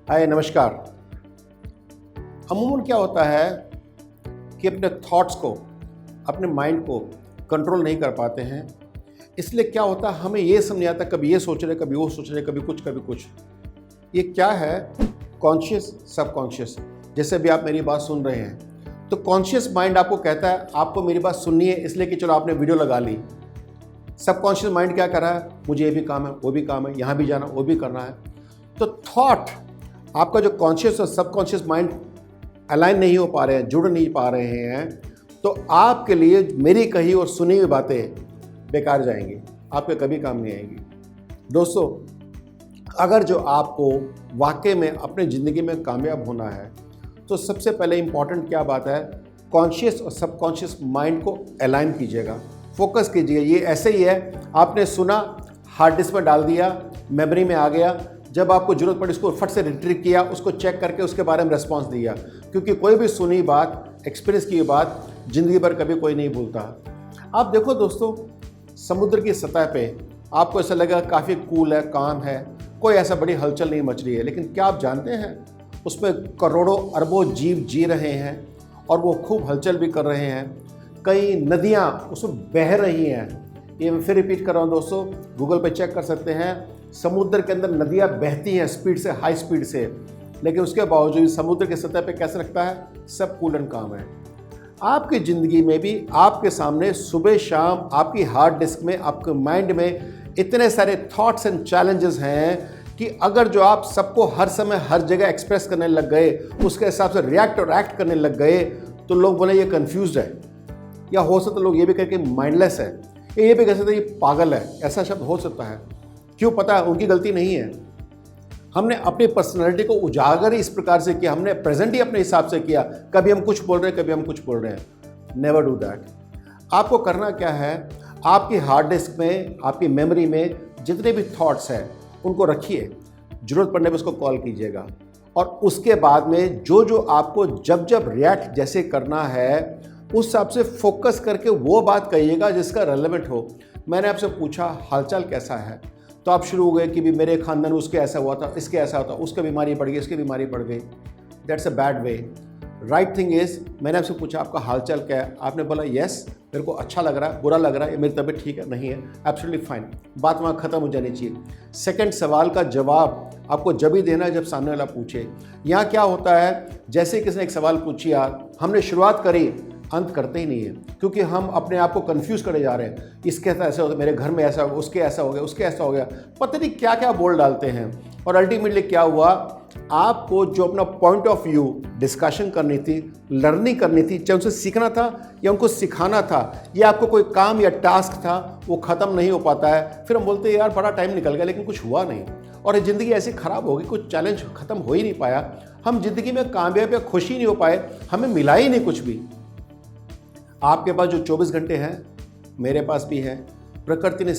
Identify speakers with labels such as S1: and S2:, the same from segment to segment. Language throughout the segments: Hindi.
S1: हाय नमस्कार। अमूमन क्या होता है कि अपने थॉट्स को, अपने माइंड को कंट्रोल नहीं कर पाते हैं। इसलिए क्या होता है, हमें ये समझ नहीं आता, कभी ये सोच रहे, कभी वो सोच रहे, कभी कुछ। ये क्या है? Conscious, subconscious. जैसे भी आप मेरी बात सुन रहे हैं तो कॉन्शियस माइंड आपको कहता है आपको मेरी बात सुननी है, इसलिए कि चलो आपने वीडियो लगा ली। सबकॉन्शियस माइंड क्या कर रहा है? मुझे ये भी काम है, वो भी काम है, यहाँ भी जाना, वो भी करना है। तो थॉट, आपका जो कॉन्शियस और सबकॉन्शियस माइंड अलाइन नहीं हो पा रहे हैं, जुड़ नहीं पा रहे हैं, तो आपके लिए मेरी कही और सुनी हुई बातें बेकार जाएंगी, आपके कभी काम नहीं आएंगी। दोस्तों, अगर जो आपको वाकई में अपनी ज़िंदगी में कामयाब होना है तो सबसे पहले इम्पॉर्टेंट क्या बात है, कॉन्शियस और सबकॉन्शियस माइंड को अलाइन कीजिएगा, फोकस कीजिएगा। ये ऐसे ही है, आपने सुना, हार्ड डिस्क में डाल दिया, मेमोरी में आ गया, जब आपको ज़रूरत पड़ी उसको फट से रिट्रीव किया, उसको चेक करके उसके बारे में रिस्पॉन्स दिया। क्योंकि कोई भी सुनी बात, एक्सपीरियंस की बात ज़िंदगी भर कभी कोई नहीं भूलता। आप देखो दोस्तों, समुद्र की सतह पे आपको ऐसा लगा काफ़ी कूल है, काम है, कोई ऐसा बड़ी हलचल नहीं मच रही है, लेकिन क्या आप जानते हैं उसमें करोड़ों अरबों जीव जी रहे हैं और वो खूब हलचल भी कर रहे हैं। कई नदियाँ उसमें बह रही हैं। ये मैं फिर रिपीट कर रहा हूँ दोस्तों, गूगल पे चेक कर सकते हैं। समुद्र के अंदर नदियाँ बहती हैं स्पीड से, हाई स्पीड से, लेकिन उसके बावजूद समुद्र की सतह पे कैसे लगता है? सब कूल एंड काम है। आपकी ज़िंदगी में भी आपके सामने सुबह शाम आपकी हार्ड डिस्क में, आपके माइंड में इतने सारे थॉट्स एंड चैलेंजेस हैं कि अगर जो आप सबको हर समय हर जगह एक्सप्रेस करने लग गए, उसके हिसाब से रिएक्ट और एक्ट करने लग गए, तो लोग बोले ये कन्फ्यूज्ड है, या हो सकता लोग ये भी कहें कि माइंडलेस है, ये भी कह सकते हैं ये पागल है। ऐसा शब्द हो सकता है। क्यों? पता है, उनकी गलती नहीं है। हमने अपनी पर्सनैलिटी को उजागर ही इस प्रकार से किया, हमने प्रेजेंट ही अपने हिसाब से किया। कभी हम कुछ बोल रहे हैं, कभी हम कुछ बोल रहे हैं। Never do that. आपको करना क्या है, आपकी हार्ड डिस्क में, आपकी मेमोरी में जितने भी थॉट्स हैं उनको रखिए, जरूरत पड़ने पर उसको कॉल कीजिएगा, और उसके बाद में जो आपको जब रिएक्ट जैसे करना है उस हिसाब से फोकस करके वो बात कहिएगा जिसका रेलेवेंट हो। मैंने आपसे पूछा हालचाल कैसा है, तो आप शुरू हो गए कि भी मेरे खानदान में उसके ऐसा हुआ था, इसके ऐसा होता, उसके बीमारी पड़ गई, इसकी बीमारी पड़ गई। That's a bad way. Right thing is, मैंने आपसे पूछा आपका हालचाल क्या है, आपने बोला यस मेरे को अच्छा लग रहा है, बुरा लग रहा है, मेरी तबीयत ठीक है, नहीं है, एब्सोल्युटली फाइन। बात वहाँ ख़त्म हो जानी चाहिए। सेकंड सवाल का जवाब आपको जब ही देना है जब सामने वाला पूछे। यहाँ क्या होता है, जैसे किसी ने एक सवाल पूछिया, हमने शुरुआत करी, अंत करते ही नहीं है, क्योंकि हम अपने आप को कंफ्यूज करे जा रहे हैं। इसके साथ ऐसा होता, मेरे घर में ऐसा होगा, उसके ऐसा हो गया, उसके ऐसा हो गया, पता नहीं क्या क्या बोल डालते हैं। और अल्टीमेटली क्या हुआ, आपको जो अपना पॉइंट ऑफ व्यू डिस्कशन करनी थी, लर्निंग करनी थी, चाहे उनसे सीखना था या उनको सिखाना था, या आपको कोई काम या टास्क था, वो ख़त्म नहीं हो पाता है। फिर हम बोलते हैं यार बड़ा टाइम निकल गया लेकिन कुछ हुआ नहीं, और ज़िंदगी ऐसी ख़राब हो गई, कुछ चैलेंज ख़त्म हो ही नहीं पाया, हम ज़िंदगी में कामयाब या खुश ही नहीं हो पाए, हमें मिला ही नहीं कुछ भी। आपके पास जो 24 घंटे हैं, मेरे पास भी है। प्रकृति ने,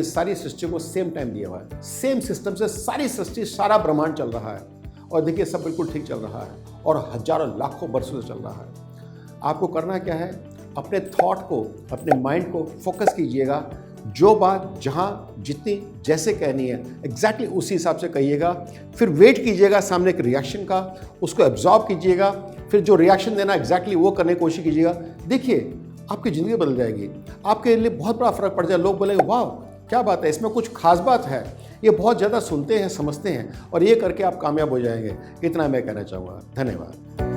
S1: सारी सृष्टि को सेम टाइम दिया हुआ है, सेम सिस्टम से सारी सृष्टि, सारा ब्रह्मांड चल रहा है, और देखिए सब बिल्कुल ठीक चल रहा है और हजारों लाखों वर्षों से चल रहा है। आपको करना क्या है, अपने थॉट को, अपने माइंड को फोकस कीजिएगा, जो बात जहाँ जितनी जैसे कहनी है एग्जैक्टली उसी हिसाब से कहिएगा। फिर वेट कीजिएगा सामने एक रिएक्शन का, उसको एब्जॉर्ब कीजिएगा, फिर जो रिएक्शन देना एग्जैक्टली वो करने की कोशिश कीजिएगा। देखिए आपकी ज़िंदगी बदल जाएगी, आपके लिए बहुत बड़ा फर्क पड़ जाए। लोग बोलेंगे वाह क्या बात है, इसमें कुछ खास बात है, ये बहुत ज़्यादा सुनते हैं, समझते हैं, और ये करके आप कामयाब हो जाएंगे। इतना मैं कहना चाहूँगा। धन्यवाद।